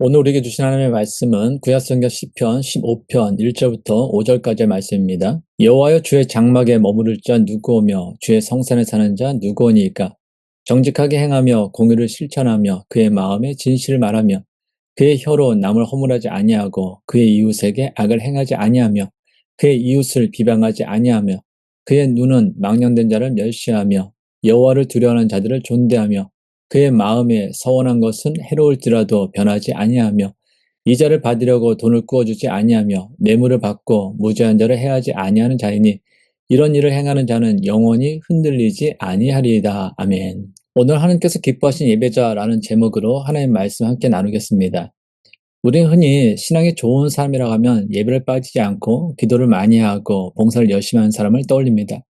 오늘 우리에게 주신 하나님의 말씀은 구약성경 시편 15편 1절부터 5절까지의 말씀입니다. 여호와여 주의 장막에 머무를 자 누구오며 주의 성산에 사는 자 누구오니이까. 정직하게 행하며 공의를 실천하며 그의 마음에 진실을 말하며 그의 혀로 남을 허물하지 아니하고 그의 이웃에게 악을 행하지 아니하며 그의 이웃을 비방하지 아니하며 그의 눈은 망령된 자를 멸시하며 여호와를 두려워하는 자들을 존대하며 그의 마음에 서원한 것은 해로울지라도 변하지 아니하며 이자를 받으려고 돈을 꾸어주지 아니하며 뇌물을 받고 무죄한 자를 해하지 아니하는 자이니 이런 일을 행하는 자는 영원히 흔들리지 아니하리이다. 아멘. 오늘 하나님께서 기뻐하신 예배자라는 제목으로 하나님의 말씀 함께 나누겠습니다. 우리는 흔히 신앙이 좋은 사람이라고 하면 예배를 빠지지 않고 기도를 많이 하고 봉사를 열심히 하는 사람을 떠올립니다.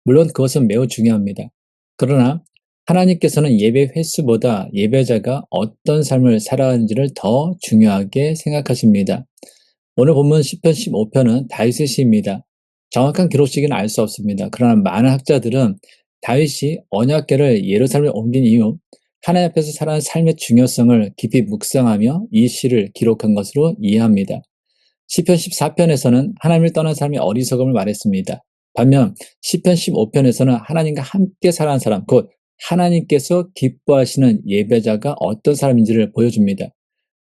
물론 그것은 매우 중요합니다. 그러나 하나님께서는 예배 횟수보다 예배자가 어떤 삶을 살아가는지를 더 중요하게 생각하십니다. 오늘 본문 시편 15편은 다윗의 시입니다. 정확한 기록시기는 알 수 없습니다. 그러나 많은 학자들은 다윗이 언약궤를 예루살렘에 옮긴 이후 하나님 앞에서 살아가는 삶의 중요성을 깊이 묵상하며 이 시를 기록한 것으로 이해합니다. 시편 14편에서는 하나님을 떠난 사람의 어리석음을 말했습니다. 반면 시편 15편에서는 하나님과 함께 살아가는 사람, 곧 하나님께서 기뻐하시는 예배자가 어떤 사람인지를 보여줍니다.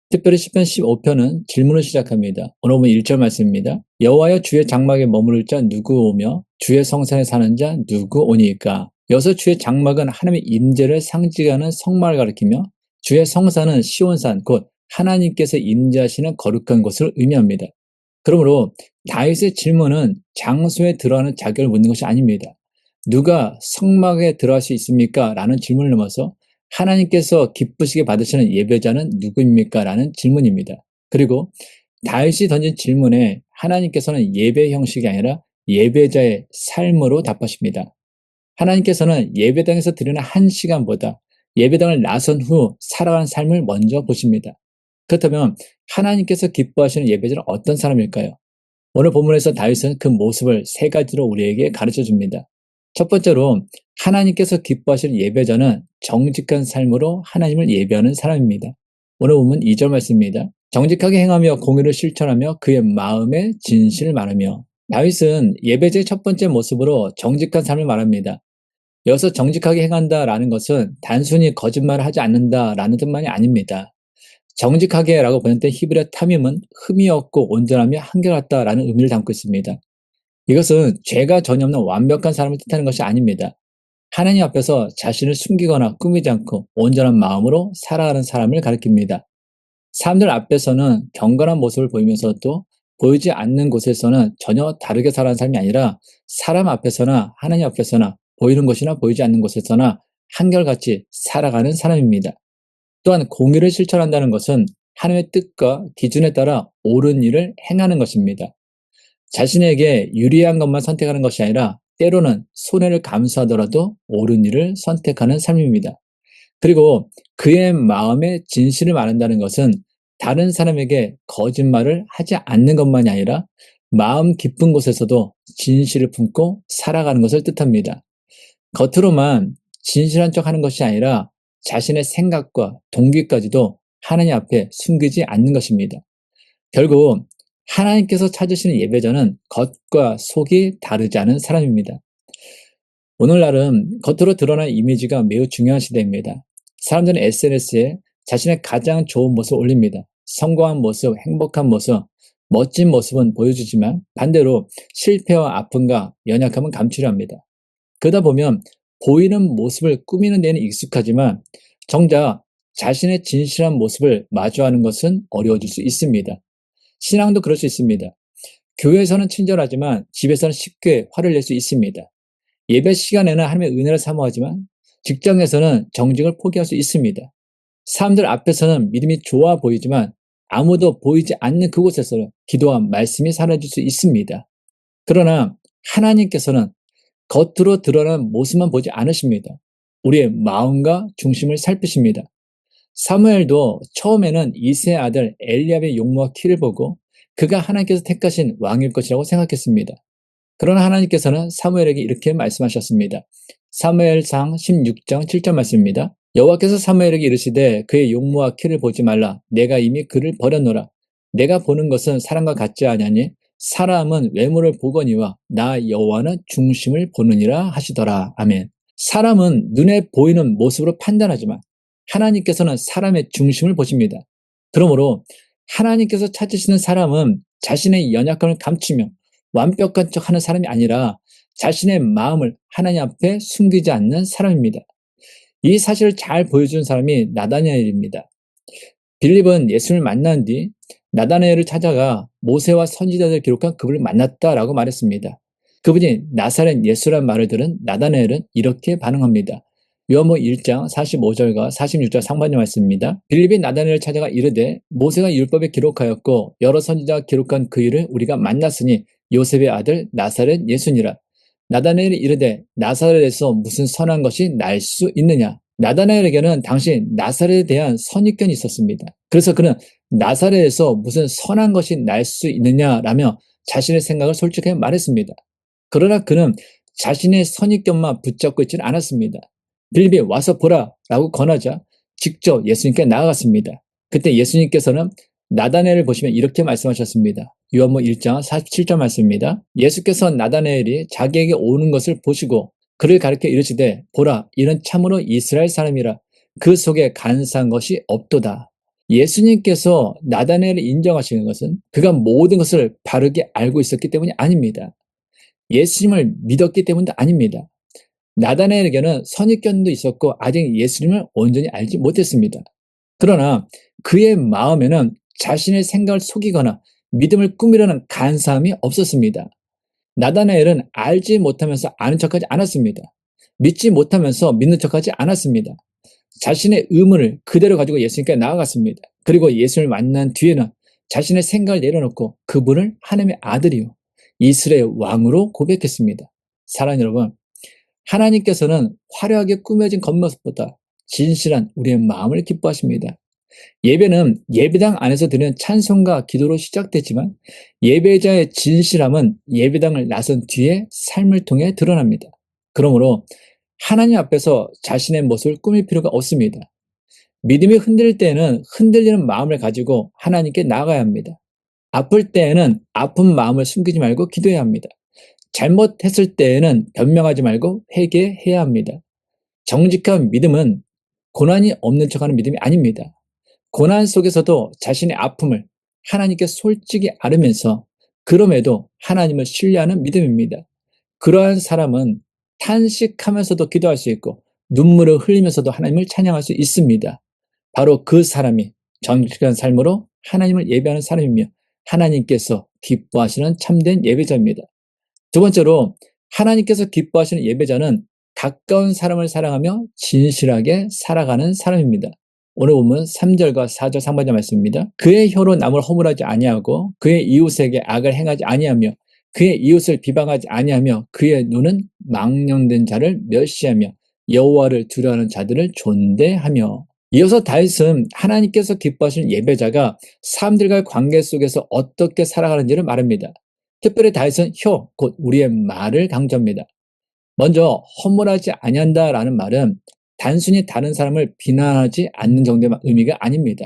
특별히 시편 15편은 질문을 시작합니다. 오늘 보면 1절 말씀입니다. 여호와여 주의 장막에 머무를 자 누구 오며 주의 성산에 사는 자 누구 오니까. 여기서 주의 장막은 하나님의 임재를 상징하는 성막을 가리키며 주의 성산은 시온산, 곧 하나님께서 임재하시는 거룩한 곳을 의미합니다. 그러므로 다윗의 질문은 장소에 들어가는 자격을 묻는 것이 아닙니다. 누가 성막에 들어갈 수 있습니까? 라는 질문을 넘어서 하나님께서 기쁘시게 받으시는 예배자는 누구입니까? 라는 질문입니다. 그리고 다윗이 던진 질문에 하나님께서는 예배 형식이 아니라 예배자의 삶으로 답하십니다. 하나님께서는 예배당에서 드리는 한 시간보다 예배당을 나선 후 살아가는 삶을 먼저 보십니다. 그렇다면 하나님께서 기뻐하시는 예배자는 어떤 사람일까요? 오늘 본문에서 다윗은 그 모습을 세 가지로 우리에게 가르쳐 줍니다. 첫 번째로 하나님께서 기뻐하시는 예배자는 정직한 삶으로 하나님을 예배하는 사람입니다. 오늘 본문 2절 말씀입니다. 정직하게 행하며 공의를 실천하며 그의 마음에 진실을 말하며. 다윗은 예배자의 첫 번째 모습으로 정직한 삶을 말합니다. 여기서 정직하게 행한다라는 것은 단순히 거짓말을 하지 않는다라는 뜻만이 아닙니다. 정직하게라고 번역된 히브리어 탐임은 흠이 없고 온전하며 한결같다라는 의미를 담고 있습니다. 이것은 죄가 전혀 없는 완벽한 사람을 뜻하는 것이 아닙니다. 하나님 앞에서 자신을 숨기거나 꾸미지 않고 온전한 마음으로 살아가는 사람을 가리킵니다. 사람들 앞에서는 경건한 모습을 보이면서도 보이지 않는 곳에서는 전혀 다르게 살아가는 삶이 아니라 사람 앞에서나 하나님 앞에서나 보이는 곳이나 보이지 않는 곳에서나 한결같이 살아가는 사람입니다. 또한 공의를 실천한다는 것은 하나님의 뜻과 기준에 따라 옳은 일을 행하는 것입니다. 자신에게 유리한 것만 선택하는 것이 아니라 때로는 손해를 감수하더라도 옳은 일을 선택하는 삶입니다. 그리고 그의 마음에 진실을 말한다는 것은 다른 사람에게 거짓말을 하지 않는 것만이 아니라 마음 깊은 곳에서도 진실을 품고 살아가는 것을 뜻합니다. 겉으로만 진실한 척 하는 것이 아니라 자신의 생각과 동기까지도 하나님 앞에 숨기지 않는 것입니다. 결국 하나님께서 찾으시는 예배자는 겉과 속이 다르지 않은 사람입니다. 오늘날은 겉으로 드러난 이미지가 매우 중요한 시대입니다. 사람들은 SNS에 자신의 가장 좋은 모습을 올립니다. 성공한 모습, 행복한 모습, 멋진 모습은 보여주지만 반대로 실패와 아픔과 연약함은 감추려 합니다. 그러다 보면 보이는 모습을 꾸미는 데는 익숙하지만 정작 자신의 진실한 모습을 마주하는 것은 어려워질 수 있습니다. 신앙도 그럴 수 있습니다. 교회에서는 친절하지만 집에서는 쉽게 화를 낼 수 있습니다. 예배 시간에는 하나님의 은혜를 사모하지만 직장에서는 정직을 포기할 수 있습니다. 사람들 앞에서는 믿음이 좋아 보이지만 아무도 보이지 않는 그곳에서는 기도와 말씀이 사라질 수 있습니다. 그러나 하나님께서는 겉으로 드러난 모습만 보지 않으십니다. 우리의 마음과 중심을 살피십니다. 사무엘도 처음에는 이새의 아들 엘리압의 용모와 키를 보고 그가 하나님께서 택하신 왕일 것이라고 생각했습니다. 그러나 하나님께서는 사무엘에게 이렇게 말씀하셨습니다. 사무엘상 16장 7절 말씀입니다. 여호와께서 사무엘에게 이르시되 그의 용모와 키를 보지 말라. 내가 이미 그를 버렸노라. 내가 보는 것은 사람과 같지 아니하니 사람은 외모를 보거니와 나 여호와는 중심을 보느니라 하시더라. 아멘. 사람은 눈에 보이는 모습으로 판단하지만 하나님께서는 사람의 중심을 보십니다. 그러므로 하나님께서 찾으시는 사람은 자신의 연약함을 감추며 완벽한 척하는 사람이 아니라 자신의 마음을 하나님 앞에 숨기지 않는 사람입니다. 이 사실을 잘 보여준 사람이 나다나엘입니다. 빌립은 예수를 만난 뒤 나다나엘을 찾아가 모세와 선지자들 기록한 그분을 만났다라고 말했습니다. 그분이 나사렛 예수란 말을 들은 나다나엘은 이렇게 반응합니다. 요한복음 1장 45절과 46절 상반절 말씀입니다. 빌립이 나다나엘을 찾아가 이르되 모세가 율법에 기록하였고 여러 선지자가 기록한 그 일을 우리가 만났으니 요셉의 아들 나사렛 예수니라. 나다나엘이 이르되 나사렛에서 무슨 선한 것이 날 수 있느냐. 나다나엘에게는 당시 나사렛에 대한 선입견이 있었습니다. 그래서 그는 나사렛에서 무슨 선한 것이 날 수 있느냐라며 자신의 생각을 솔직하게 말했습니다. 그러나 그는 자신의 선입견만 붙잡고 있지는 않았습니다. 빌립이 와서 보라 라고 권하자 직접 예수님께 나아갔습니다. 그때 예수님께서는 나다나엘을 보시면 이렇게 말씀하셨습니다. 요한복음 1장 47절 말씀입니다. 예수께서 나다나엘이 자기에게 오는 것을 보시고 그를 가리켜 이르시되 보라 이는 참으로 이스라엘 사람이라 그 속에 간사한 것이 없도다. 예수님께서 나다나엘을 인정하시는 것은 그가 모든 것을 바르게 알고 있었기 때문이 아닙니다. 예수님을 믿었기 때문도 아닙니다. 나다나엘에게는 선입견도 있었고 아직 예수님을 온전히 알지 못했습니다. 그러나 그의 마음에는 자신의 생각을 속이거나 믿음을 꾸미려는 간사함이 없었습니다. 나다나엘은 알지 못하면서 아는 척하지 않았습니다. 믿지 못하면서 믿는 척하지 않았습니다. 자신의 의문을 그대로 가지고 예수님께 나아갔습니다. 그리고 예수님을 만난 뒤에는 자신의 생각을 내려놓고 그분을 하나님의 아들이요 이스라엘 왕으로 고백했습니다. 사랑하는 여러분, 하나님께서는 화려하게 꾸며진 겉모습보다 진실한 우리의 마음을 기뻐하십니다. 예배는 예배당 안에서 드리는 찬송과 기도로 시작됐지만 예배자의 진실함은 예배당을 나선 뒤에 삶을 통해 드러납니다. 그러므로 하나님 앞에서 자신의 모습을 꾸밀 필요가 없습니다. 믿음이 흔들릴 때에는 흔들리는 마음을 가지고 하나님께 나아가야 합니다. 아플 때에는 아픈 마음을 숨기지 말고 기도해야 합니다. 잘못했을 때에는 변명하지 말고 회개해야 합니다. 정직한 믿음은 고난이 없는 척하는 믿음이 아닙니다. 고난 속에서도 자신의 아픔을 하나님께 솔직히 앓으면서 그럼에도 하나님을 신뢰하는 믿음입니다. 그러한 사람은 탄식하면서도 기도할 수 있고 눈물을 흘리면서도 하나님을 찬양할 수 있습니다. 바로 그 사람이 정직한 삶으로 하나님을 예배하는 사람이며 하나님께서 기뻐하시는 참된 예배자입니다. 두 번째로 하나님께서 기뻐하시는 예배자는 가까운 사람을 사랑하며 진실하게 살아가는 사람입니다. 오늘 보면 3절과 4절 상반절 말씀입니다. 그의 혀로 남을 허물하지 아니하고 그의 이웃에게 악을 행하지 아니하며 그의 이웃을 비방하지 아니하며 그의 눈은 망령된 자를 멸시하며 여호와를 두려워하는 자들을 존대하며. 이어서 다윗은 하나님께서 기뻐하시는 예배자가 사람들과의 관계 속에서 어떻게 살아가는지를 말합니다. 특별히 다윗은 혀, 곧 우리의 말을 강조합니다. 먼저 허물하지 아니한다라는 말은 단순히 다른 사람을 비난하지 않는 정도의 의미가 아닙니다.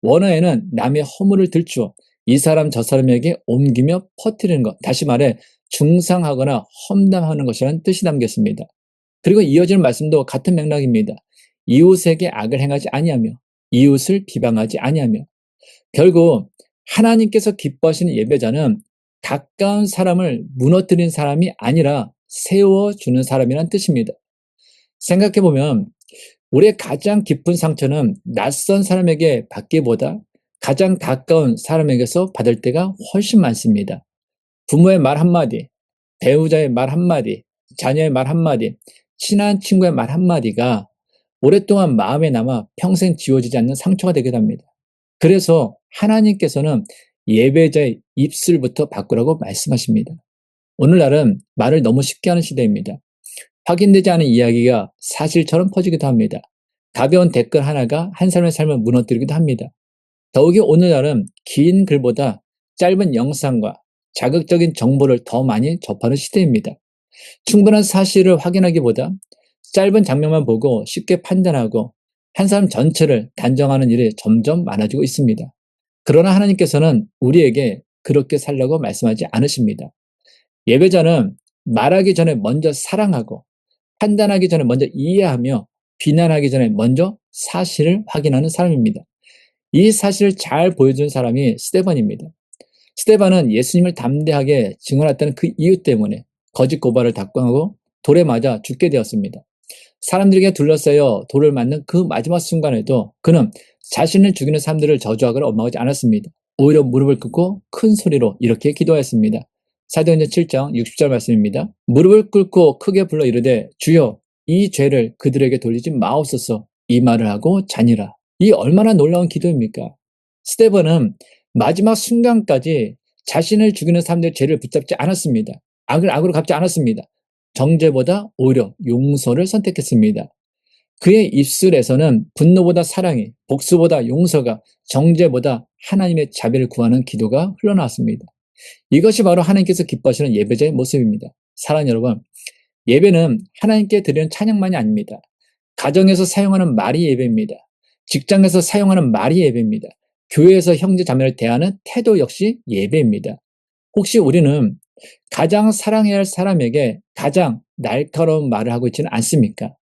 원어에는 남의 허물을 들추어 이 사람 저 사람에게 옮기며 퍼뜨리는 것, 다시 말해 중상하거나 험담하는 것이라는 뜻이 담겼습니다. 그리고 이어지는 말씀도 같은 맥락입니다. 이웃에게 악을 행하지 아니하며 이웃을 비방하지 아니하며. 결국 하나님께서 기뻐하시는 예배자는 가까운 사람을 무너뜨린 사람이 아니라 세워주는 사람이란 뜻입니다. 생각해보면 우리의 가장 깊은 상처는 낯선 사람에게 받기보다 가장 가까운 사람에게서 받을 때가 훨씬 많습니다. 부모의 말 한마디, 배우자의 말 한마디, 자녀의 말 한마디, 친한 친구의 말 한마디가 오랫동안 마음에 남아 평생 지워지지 않는 상처가 되기도 합니다. 그래서 하나님께서는 예배자의 입술부터 바꾸라고 말씀하십니다. 오늘날은 말을 너무 쉽게 하는 시대입니다. 확인되지 않은 이야기가 사실처럼 퍼지기도 합니다. 가벼운 댓글 하나가 한 사람의 삶을 무너뜨리기도 합니다. 더욱이 오늘날은 긴 글보다 짧은 영상과 자극적인 정보를 더 많이 접하는 시대입니다. 충분한 사실을 확인하기보다 짧은 장면만 보고 쉽게 판단하고 한 사람 전체를 단정하는 일이 점점 많아지고 있습니다. 그러나 하나님께서는 우리에게 그렇게 살라고 말씀하지 않으십니다. 예배자는 말하기 전에 먼저 사랑하고 판단하기 전에 먼저 이해하며 비난하기 전에 먼저 사실을 확인하는 사람입니다. 이 사실을 잘 보여준 사람이 스데반입니다. 스데반은 예수님을 담대하게 증언했다는 그 이유 때문에 거짓 고발을 답방하고 돌에 맞아 죽게 되었습니다. 사람들에게 둘러싸여 돌을 맞는 그 마지막 순간에도 그는 자신을 죽이는 사람들을 저주하거나 원망하지 않았습니다. 오히려 무릎을 꿇고 큰 소리로 이렇게 기도했습니다. 사도행전 7장 60절 말씀입니다. 무릎을 꿇고 크게 불러 이르되 주여 이 죄를 그들에게 돌리지 마옵소서. 이 말을 하고 자니라. 이 얼마나 놀라운 기도입니까? 스데반은 마지막 순간까지 자신을 죽이는 사람들의 죄를 붙잡지 않았습니다. 악을 악으로 갚지 않았습니다. 정죄보다 오히려 용서를 선택했습니다. 그의 입술에서는 분노보다 사랑이, 복수보다 용서가, 정죄보다 하나님의 자비를 구하는 기도가 흘러나왔습니다. 이것이 바로 하나님께서 기뻐하시는 예배자의 모습입니다. 사랑하는 여러분, 예배는 하나님께 드리는 찬양만이 아닙니다. 가정에서 사용하는 말이 예배입니다. 직장에서 사용하는 말이 예배입니다. 교회에서 형제 자매를 대하는 태도 역시 예배입니다. 혹시 우리는 가장 사랑해야 할 사람에게 가장 날카로운 말을 하고 있지는 않습니까?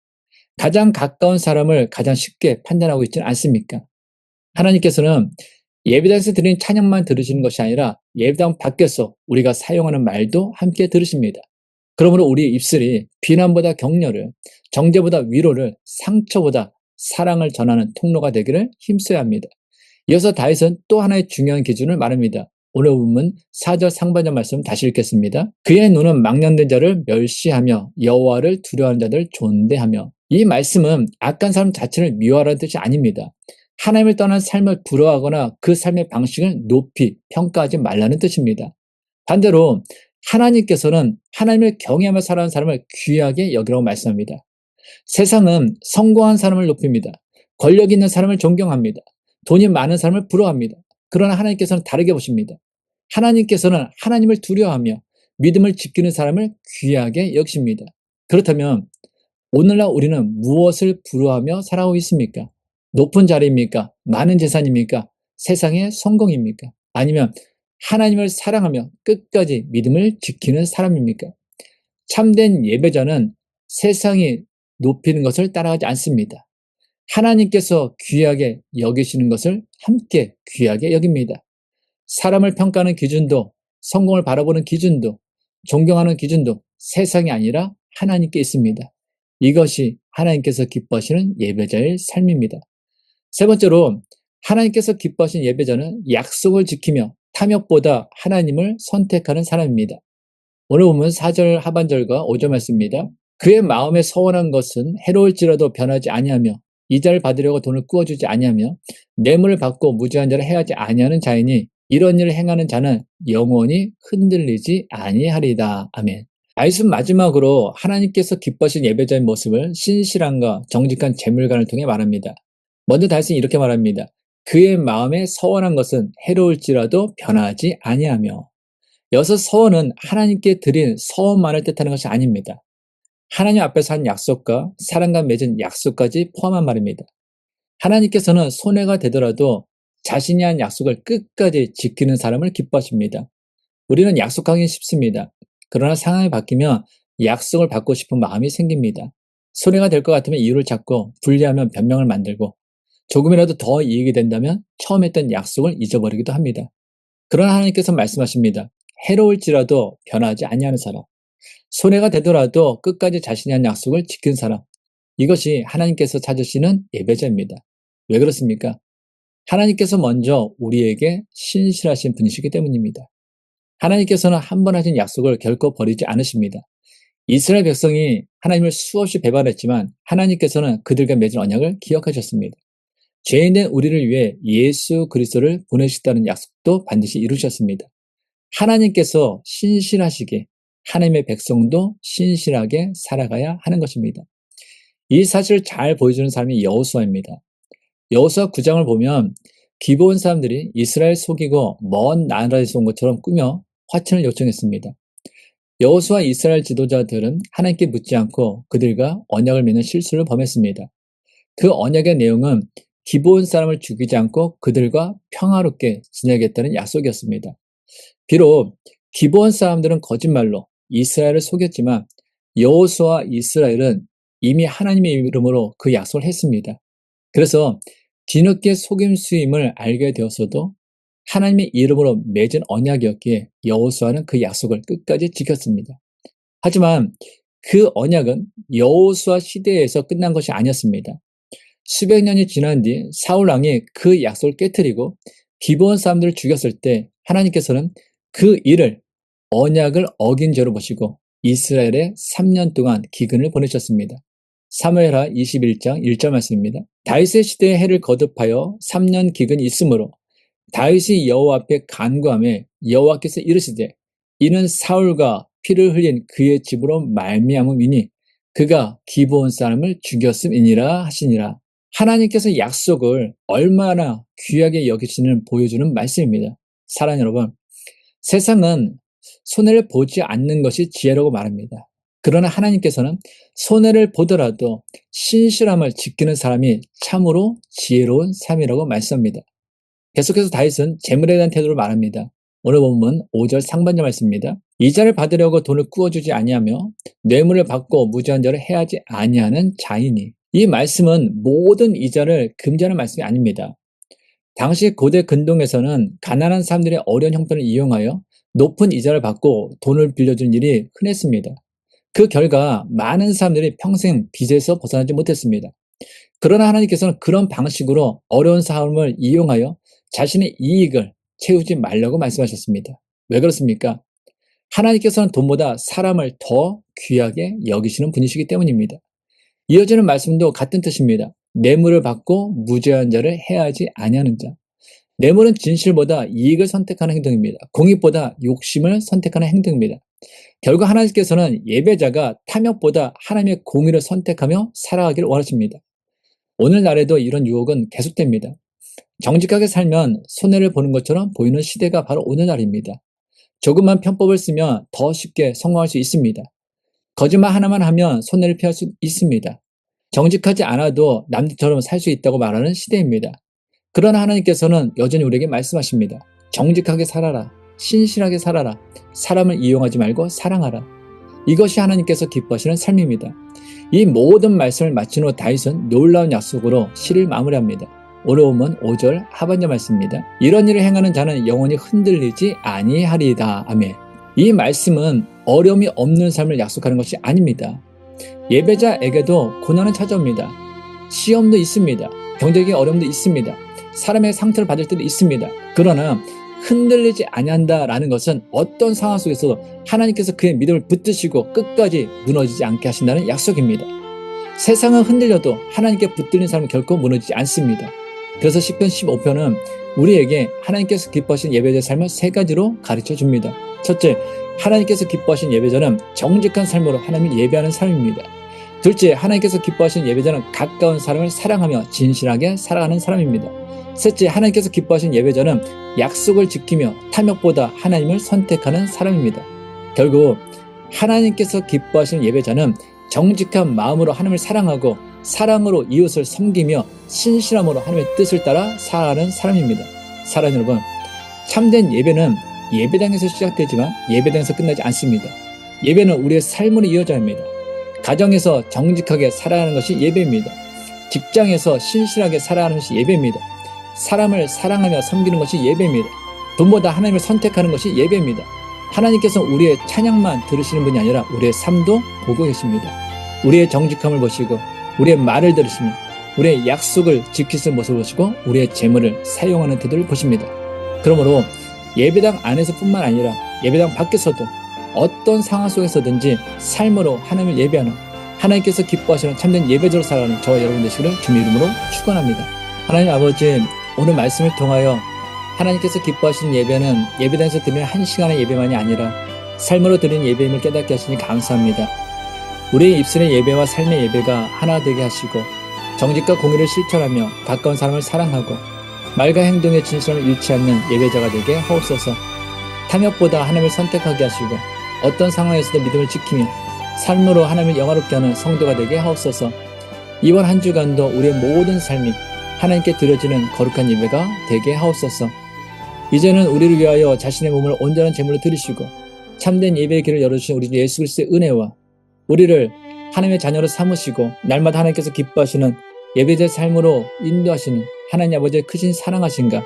가장 가까운 사람을 가장 쉽게 판단하고 있지는 않습니까? 하나님께서는 예배당에서 드리는 찬양만 들으시는 것이 아니라 예배당 밖에서 우리가 사용하는 말도 함께 들으십니다. 그러므로 우리 입술이 비난보다 격려를, 정죄보다 위로를, 상처보다 사랑을 전하는 통로가 되기를 힘써야 합니다. 이어서 다윗은 또 하나의 중요한 기준을 말합니다. 오늘 본문 4절 상반절 말씀 다시 읽겠습니다. 그의 눈은 망령된 자를 멸시하며 여호와를 두려워하는 자들 존대하며. 이 말씀은 악한 사람 자체를 미워하라는 뜻이 아닙니다. 하나님을 떠난 삶을 부러워하거나 그 삶의 방식을 높이 평가하지 말라는 뜻입니다. 반대로 하나님께서는 하나님을 경외하며 살아가는 사람을 귀하게 여기라고 말씀합니다. 세상은 성공한 사람을 높입니다. 권력 있는 사람을 존경합니다. 돈이 많은 사람을 부러워합니다. 그러나 하나님께서는 다르게 보십니다. 하나님께서는 하나님을 두려워하며 믿음을 지키는 사람을 귀하게 여기십니다. 그렇다면 오늘날 우리는 무엇을 부러워하며 살아가고 있습니까? 높은 자리입니까? 많은 재산입니까? 세상의 성공입니까? 아니면 하나님을 사랑하며 끝까지 믿음을 지키는 사람입니까? 참된 예배자는 세상이 높이는 것을 따라가지 않습니다. 하나님께서 귀하게 여기시는 것을 함께 귀하게 여깁니다. 사람을 평가하는 기준도, 성공을 바라보는 기준도, 존경하는 기준도 세상이 아니라 하나님께 있습니다. 이것이 하나님께서 기뻐하시는 예배자의 삶입니다. 세 번째로 하나님께서 기뻐하시는 예배자는 약속을 지키며 탐욕보다 하나님을 선택하는 사람입니다. 오늘 보면 4절 하반절과 5절 말씀입니다. 그의 마음에 서원한 것은 해로울지라도 변하지 아니하며 이자를 받으려고 돈을 꾸어주지 아니하며 뇌물을 받고 무죄한 자를 해하지 아니하는 자이니 이런 일을 행하는 자는 영원히 흔들리지 아니하리다. 아멘. 말씀 마지막으로 하나님께서 기뻐하신 예배자의 모습을 신실함과 정직한 재물관을 통해 말합니다. 먼저 다윗은 이렇게 말합니다. 그의 마음에 서원한 것은 해로울지라도 변하지 아니하며. 여기서 서원은 하나님께 드린 서원만을 뜻하는 것이 아닙니다. 하나님 앞에서 한 약속과 사람과 맺은 약속까지 포함한 말입니다. 하나님께서는 손해가 되더라도 자신이 한 약속을 끝까지 지키는 사람을 기뻐하십니다. 우리는 약속하기 쉽습니다. 그러나 상황이 바뀌면 약속을 받고 싶은 마음이 생깁니다. 손해가 될 것 같으면 이유를 찾고 불리하면 변명을 만들고 조금이라도 더 이익이 된다면 처음 했던 약속을 잊어버리기도 합니다. 그러나 하나님께서 말씀하십니다. 해로울지라도 변하지 아니하는 사람, 손해가 되더라도 끝까지 자신이 한 약속을 지킨 사람, 이것이 하나님께서 찾으시는 예배자입니다. 왜 그렇습니까? 하나님께서 먼저 우리에게 신실하신 분이시기 때문입니다. 하나님께서는 한 번 하신 약속을 결코 버리지 않으십니다. 이스라엘 백성이 하나님을 수없이 배반했지만 하나님께서는 그들과 맺은 언약을 기억하셨습니다. 죄인된 우리를 위해 예수 그리스도를 보내셨다는 약속도 반드시 이루셨습니다. 하나님께서 신실하시게 하나님의 백성도 신실하게 살아가야 하는 것입니다. 이 사실을 잘 보여주는 사람이 여호수아입니다. 여호수아 9장을 보면 기브온 사람들이 이스라엘 속이고 먼 나라에서 온 것처럼 꾸며 화친을 요청했습니다. 여호수아 이스라엘 지도자들은 하나님께 묻지 않고 그들과 언약을 맺는 실수를 범했습니다. 그 언약의 내용은 기브온 사람을 죽이지 않고 그들과 평화롭게 지내겠다는 약속이었습니다. 비록 기브온 사람들은 거짓말로 이스라엘을 속였지만 여호수아와 이스라엘은 이미 하나님의 이름으로 그 약속을 했습니다. 그래서 뒤늦게 속임수임을 알게 되었어도 하나님의 이름으로 맺은 언약이었기에 여호수아는 그 약속을 끝까지 지켰습니다. 하지만 그 언약은 여호수아 시대에서 끝난 것이 아니었습니다. 수백 년이 지난 뒤 사울 왕이 그 약속을 깨뜨리고 기브온 사람들을 죽였을 때 하나님께서는 그 일을 언약을 어긴 죄로 보시고 이스라엘에 3년 동안 기근을 보내셨습니다. 사무엘하 21장 1절 말씀입니다. 다윗의 시대에 해를 거듭하여 3년 기근이 있으므로 다윗이 여호와 앞에 간구하며 여호와께서 이르시되 이는 사울과 피를 흘린 그의 집으로 말미암음이니 그가 기브온 사람을 죽였음이니라 하시니라. 하나님께서 약속을 얼마나 귀하게 여기시는 보여주는 말씀입니다. 사랑하는 여러분, 세상은 손해를 보지 않는 것이 지혜라고 말합니다. 그러나 하나님께서는 손해를 보더라도 신실함을 지키는 사람이 참으로 지혜로운 삶이라고 말씀합니다. 계속해서 다윗은 재물에 대한 태도를 말합니다. 오늘 본문 5절 상반절 말씀입니다. 이자를 받으려고 돈을 꾸어주지 아니하며 뇌물을 받고 무죄한 자를 해하지 아니하는 자이니. 이 말씀은 모든 이자를 금지하는 말씀이 아닙니다. 당시 고대 근동에서는 가난한 사람들의 어려운 형편을 이용하여 높은 이자를 받고 돈을 빌려준 일이 흔했습니다. 그 결과 많은 사람들이 평생 빚에서 벗어나지 못했습니다. 그러나 하나님께서는 그런 방식으로 어려운 사람을 이용하여 자신의 이익을 채우지 말라고 말씀하셨습니다. 왜 그렇습니까? 하나님께서는 돈보다 사람을 더 귀하게 여기시는 분이시기 때문입니다. 이어지는 말씀도 같은 뜻입니다. 뇌물을 받고 무죄한 자를 해하지 아니하는 자. 뇌물은 진실보다 이익을 선택하는 행동입니다. 공익보다 욕심을 선택하는 행동입니다. 결국 하나님께서는 예배자가 탐욕보다 하나님의 공의를 선택하며 살아가기를 원하십니다. 오늘날에도 이런 유혹은 계속됩니다. 정직하게 살면 손해를 보는 것처럼 보이는 시대가 바로 오늘날입니다. 조금만 편법을 쓰면 더 쉽게 성공할 수 있습니다. 거짓말 하나만 하면 손해를 피할 수 있습니다. 정직하지 않아도 남들처럼 살 수 있다고 말하는 시대입니다. 그러나 하나님께서는 여전히 우리에게 말씀하십니다. 정직하게 살아라. 신실하게 살아라. 사람을 이용하지 말고 사랑하라. 이것이 하나님께서 기뻐하시는 삶입니다. 이 모든 말씀을 마친 후 다윗은 놀라운 약속으로 시를 마무리합니다. 오늘 본문 5절 하반절 말씀입니다. 이런 일을 행하는 자는 영원히 흔들리지 아니하리이다. 아멘. 이 말씀은 어려움이 없는 삶을 약속하는 것이 아닙니다. 예배자에게도 고난은 찾아옵니다. 시험도 있습니다. 경제적인 어려움도 있습니다. 사람의 상처를 받을 때도 있습니다. 그러나 흔들리지 아니한다라는 것은 어떤 상황 속에서도 하나님께서 그의 믿음을 붙드시고 끝까지 무너지지 않게 하신다는 약속입니다. 세상은 흔들려도 하나님께 붙들린 사람은 결코 무너지지 않습니다. 그래서 시편 15편은 우리에게 하나님께서 기뻐하시는 예배자의 삶을 세 가지로 가르쳐 줍니다. 첫째, 하나님께서 기뻐하시는 예배자는 정직한 삶으로 하나님을 예배하는 삶입니다. 둘째, 하나님께서 기뻐하시는 예배자는 가까운 사람을 사랑하며 진실하게 살아가는 사람입니다. 셋째, 하나님께서 기뻐하시는 예배자는 약속을 지키며 탐욕보다 하나님을 선택하는 사람입니다. 결국 하나님께서 기뻐하시는 예배자는 정직한 마음으로 하나님을 사랑하고 사랑으로 이웃을 섬기며 신실함으로 하나님의 뜻을 따라 살아가는 사람입니다. 사랑하는 여러분, 참된 예배는 예배당에서 시작되지만 예배당에서 끝나지 않습니다. 예배는 우리의 삶으로 이어져야 합니다. 가정에서 정직하게 살아가는 것이 예배입니다. 직장에서 신실하게 살아가는 것이 예배입니다. 사람을 사랑하며 섬기는 것이 예배입니다. 돈보다 하나님을 선택하는 것이 예배입니다. 하나님께서는 우리의 찬양만 들으시는 분이 아니라 우리의 삶도 보고 계십니다. 우리의 정직함을 보시고 우리의 말을 들으시며 우리의 약속을 지키는 모습을 보시고 우리의 재물을 사용하는 태도를 보십니다. 그러므로 예배당 안에서뿐만 아니라 예배당 밖에서도 어떤 상황 속에서든지 삶으로 하나님을 예배하는 하나님께서 기뻐하시는 참된 예배자로 살아가는 저와 여러분 되시기를 주님의 이름으로 축원합니다. 하나님 아버지, 오늘 말씀을 통하여 하나님께서 기뻐하시는 예배는 예배당에서 드리는 한 시간의 예배만이 아니라 삶으로 드리는 예배임을 깨닫게 하시니 감사합니다. 우리의 입술의 예배와 삶의 예배가 하나 되게 하시고 정직과 공의를 실천하며 가까운 사람을 사랑하고 말과 행동의 진실함을 잃지 않는 예배자가 되게 하옵소서. 탐욕보다 하나님을 선택하게 하시고 어떤 상황에서도 믿음을 지키며 삶으로 하나님을 영화롭게 하는 성도가 되게 하옵소서. 이번 한 주간도 우리의 모든 삶이 하나님께 드려지는 거룩한 예배가 되게 하옵소서. 이제는 우리를 위하여 자신의 몸을 온전한 제물로 드리시고 참된 예배의 길을 열어주신 우리 주 예수 그리스도의 은혜와 우리를 하나님의 자녀로 삼으시고 날마다 하나님께서 기뻐하시는 예배자의 삶으로 인도하시는 하나님 아버지의 크신 사랑하신가,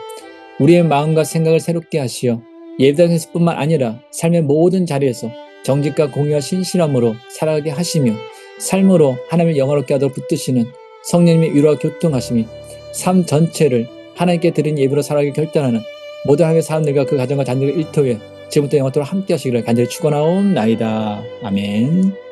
우리의 마음과 생각을 새롭게 하시어 예배당에서뿐만 아니라 삶의 모든 자리에서 정직과 공의와 신실함으로 살아가게 하시며 삶으로 하나님을 영화롭게 하도록 붙드시는 성령님의 위로와 교통하심이 삶 전체를 하나님께 드린 예배로 살아가기 결단하는 모든 하나님의 사람들과 그 가정과 자녀들의 일터에 지금부터 영원토록 함께 하시기를 간절히 축원하옵나이다. 아멘.